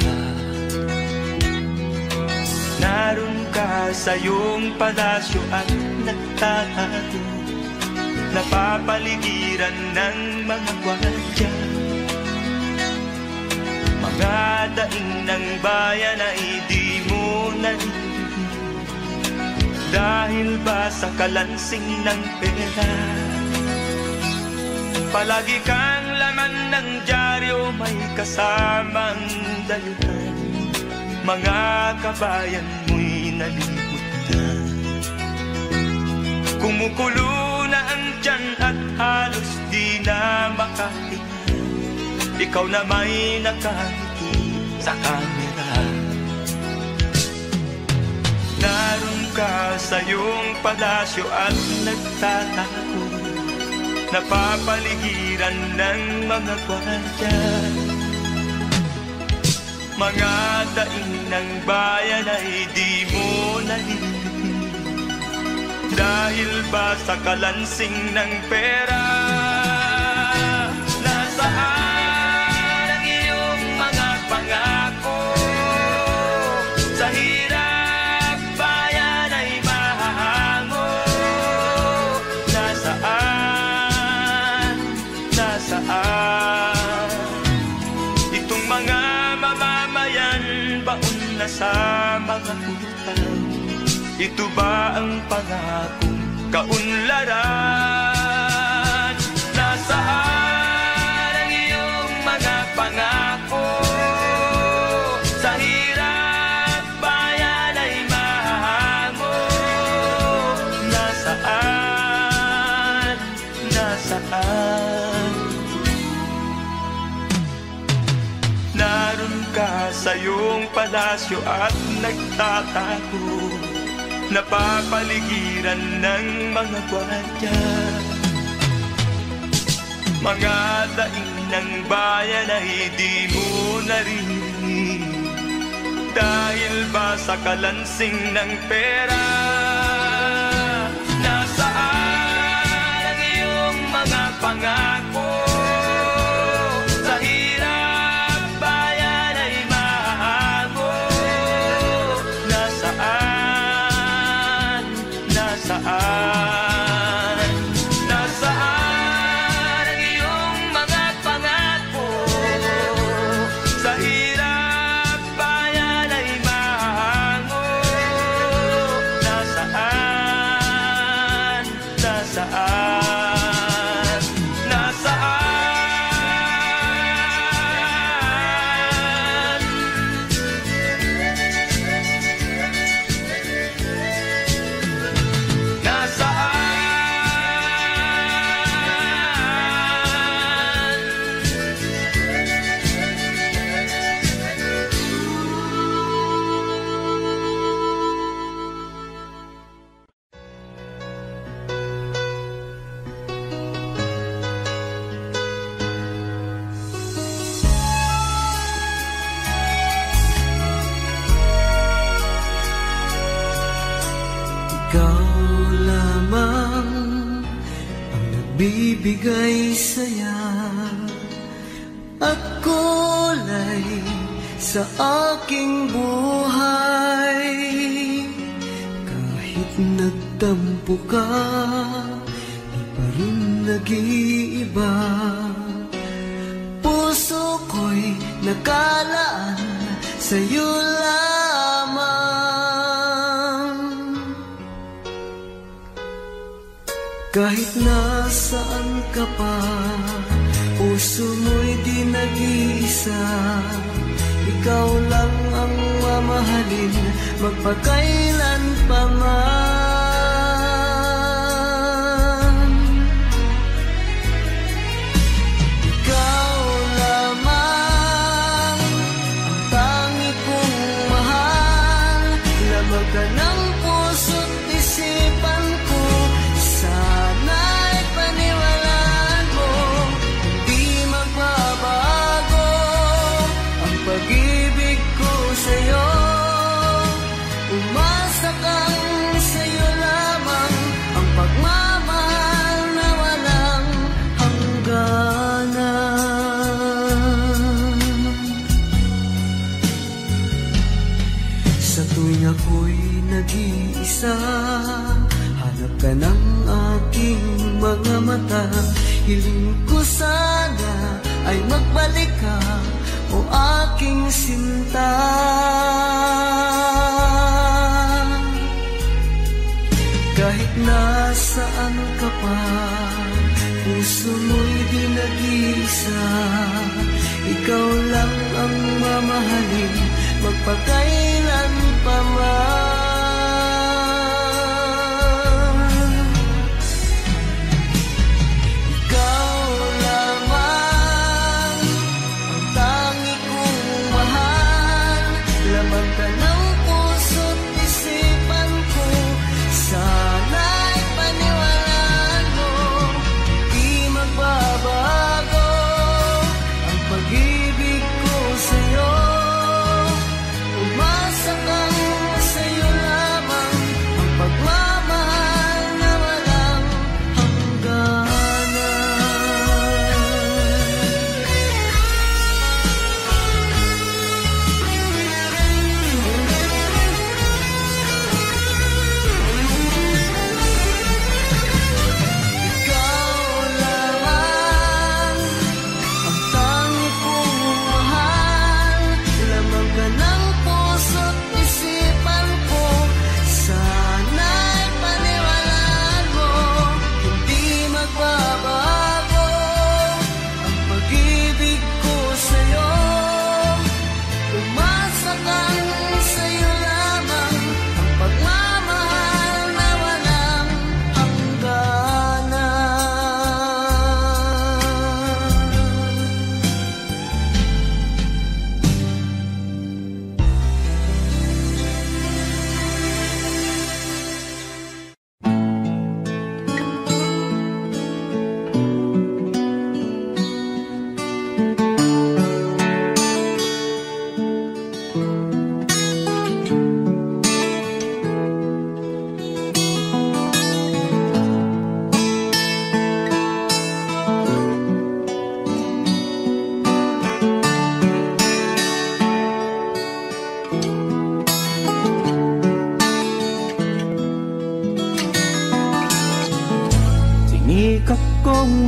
Naroon ka sa iyong palasyo at nagtatago, napapaligiran ng mga gwardiya. Mga daing ng bayan ay di mo narinig, dahil ba sa kalansing ng pera? Palagi kang laman ng dyaryo, may kasamang dayuhan. Mga kabayan mo'y nalibot na, kumukulo na ang tiyan at halos di na makahinga. Ikaw na may nakangiti sa kamera. Naroon ka sa iyong palasyo at nagtatago, napapaligiran ng mga gwardiya. Mga daing ng bayan ay di mo narinig, dahil ba sa kalansing ng pera? Itong mga mamamayan, baon na sa mga utang. Ito ba ang pangakong kaunlaran? Nasaan ang iyong mga pangako? Sa hirap bayan ay mahango. Nasaan? Nasaan? Naroon ka sa iyong palasyo at nagtatago, napapaligiran ng mga gwardiya. Mga daing ng bayan ay di mo narinig, dahil ba sa kalansing ng pera? Nasaan ang iyong mga pangako? Sa hirap bayan ay mahago. Nasaan? Nasaan? Nasaan ang iyong mga pangako? Sa hirap bayan ay mahango. Nasaan? Nasaan? Nasaan? Ikaw lamang ang nagbibigay saya at kulay sa aking buhay. Kahit nagtampo ka, di pa rin nag-iiba. Puso ko'y nakalaan sa'yo lamang. Kahit nasaan ka pa, puso mo'y di nag-iisa. Ikaw lang ang mamahalin, magpakailan pa man. Ikaw lamang ang tangi kong mahal, lamang ka ng puso't isipan ko. Sana'y paniwalaan mo, hindi magbabago ang pag-ibig ko sa'yo. Umasa kang sa'yo lamang ang pagmamahal na walang hangganan. Sa tuwing ako'y nag-iisa, hanap ka ng aking mga mata. Hiling ko sana ay magbalik ka, o aking sinta. Kahit nasaan ka pa, puso mo'y di nag-iisa. Ikaw lang ang mamahalin, magpakailan pa man. Ikaw lamang ang tangi kong mahal, lamang ka ng puso't isipan ko. Sana'y paniwalaan mo, di magbabago ang pag-ibig ko sa'yo. Umasa kang sa'yo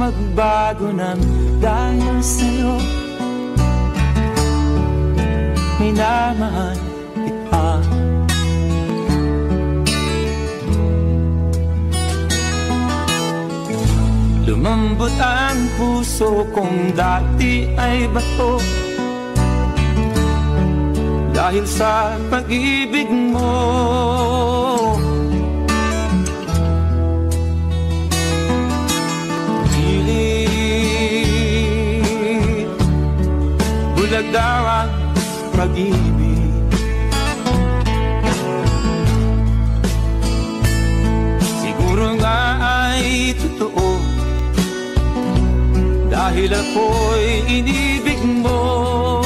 magbago ng dahil sa'yo. Minamahal kita. Lumambot ang puso kong dati ay bato dahil sa pag-ibig mo. Pilit, bulag daw ang pag-ibig. Siguro nga ay totoo dahil ako'y inibig mo.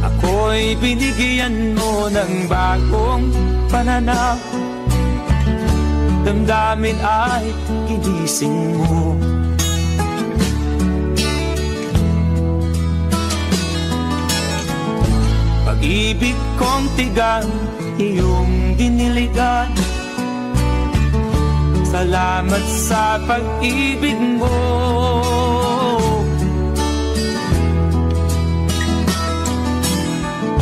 Ako'y binigyan mo ng bagong pananaw. Damdamin ay ginising mo. Pag-ibig kong tigang iyong diniligan. Salamat sa pag-ibig mo.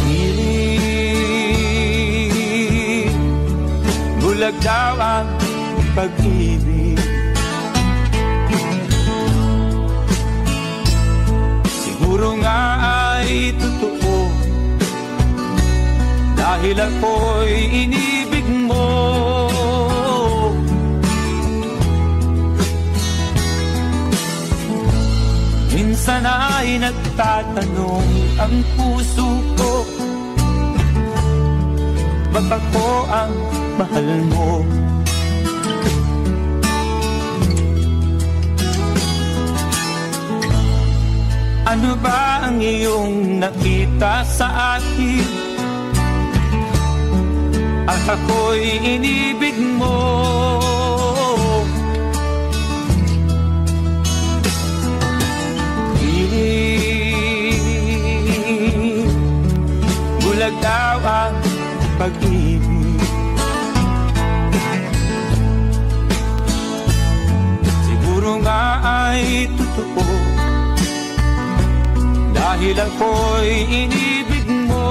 Pilit, bulag daw ang pag-ibig. Siguro nga ay totoo dahil ako'y inibig mo. Minsan ay nagtatanong ang puso ko, ba't ako ang mahal mo? Ano ba ang iyong nakita sa akin? At ako'y inibig mo. Bulag daw ang pag-ibig. Siguro nga ay totoo dahil ako'y inibig mo.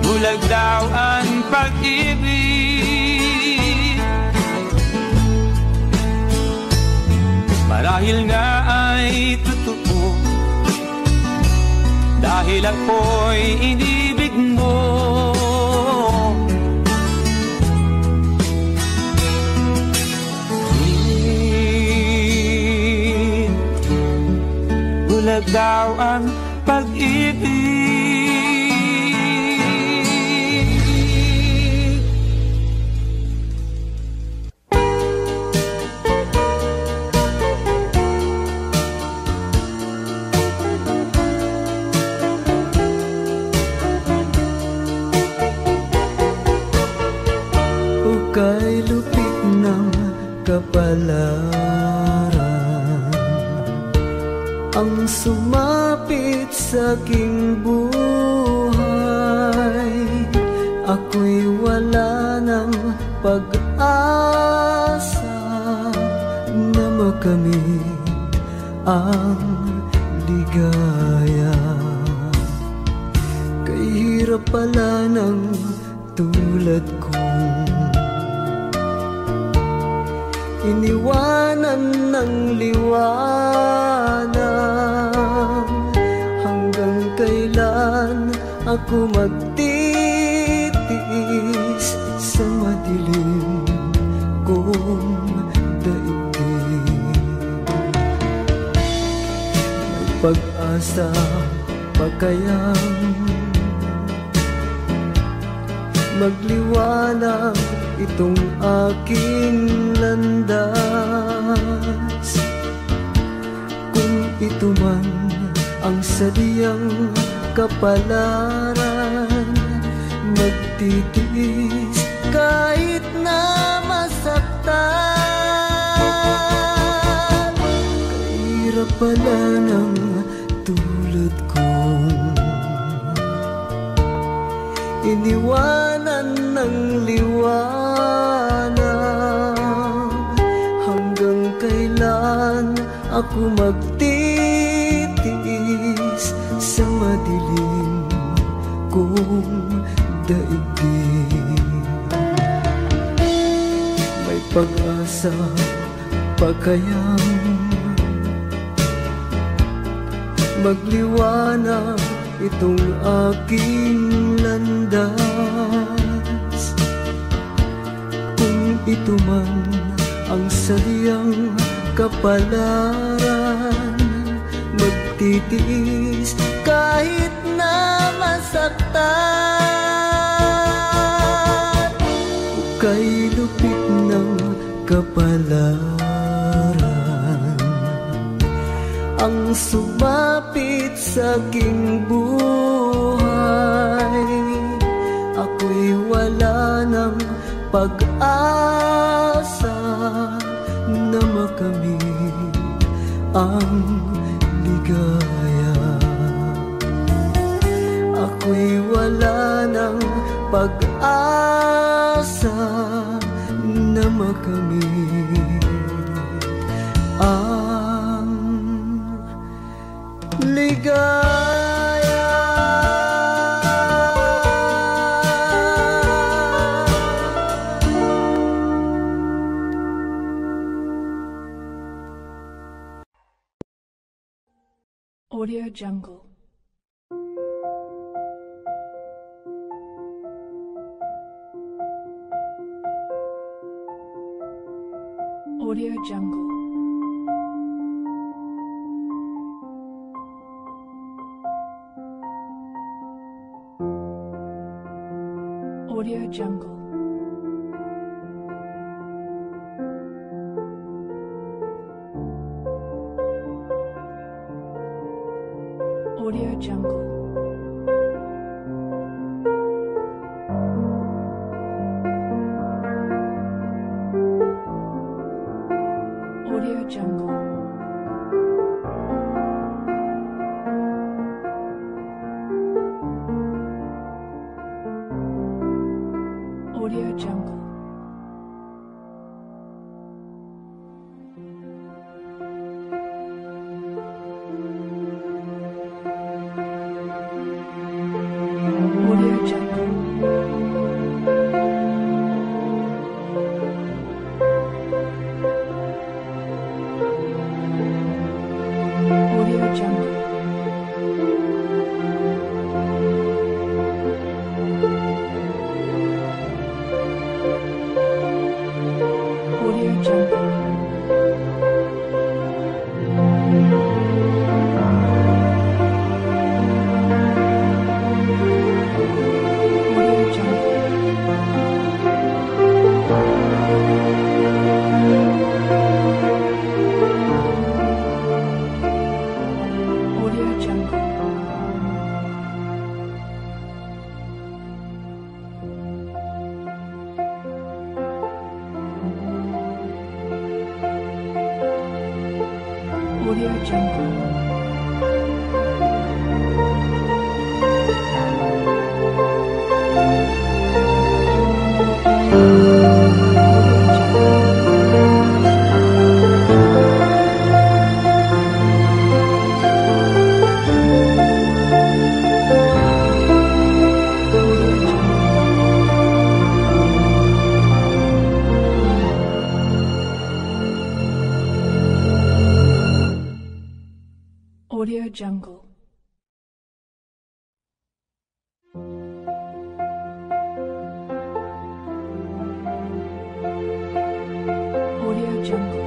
Bulag daw ang pag-ibig. Marahil nga ay totoo dahil ako'y inibig mo. Bulag daw ang pag-ibig. Ukay lupit ng kapalaran ang sumapit sa aking buhay. Ako'y wala ng pag-asa na makamit ang ligaya. Kay hirap pala ng tulad kong iniwanan ng liwanag. Hanggang kailan ako magtitiis sa madilim kong daigdig? May pag-asa pa kayang magliwanag itong aking landas? Kung ito man ang sadyang kapalaran, magtitiis kahit na masaktan. Kay Hirap pala ng tulad kong iniwanan ng liwanag. Hanggang kailan ako magtitiis sa madilim kong daigdig? May pag-asa pa kayang magliwanag itong aking landas? Kung ito man ang sadyang kapalaran, magtitiis kahit na masaktan. Kay lupit ng kapalaran ang sumapit sa aking buhay, ako'y wala ng pag-asa na makamit ang ligaya. Ako'y wala ng pag-asa na makamit ang ligaya. Audio Jungle. Audio Jungle. Audio Jungle. Audio Jungle. Audio Jungle. Audio Jungle. Audio Jungle. Audio Jungle. Audio Jungle. Audio Jungle. Audio Jungle. Audio Jungle. Audio Jungle.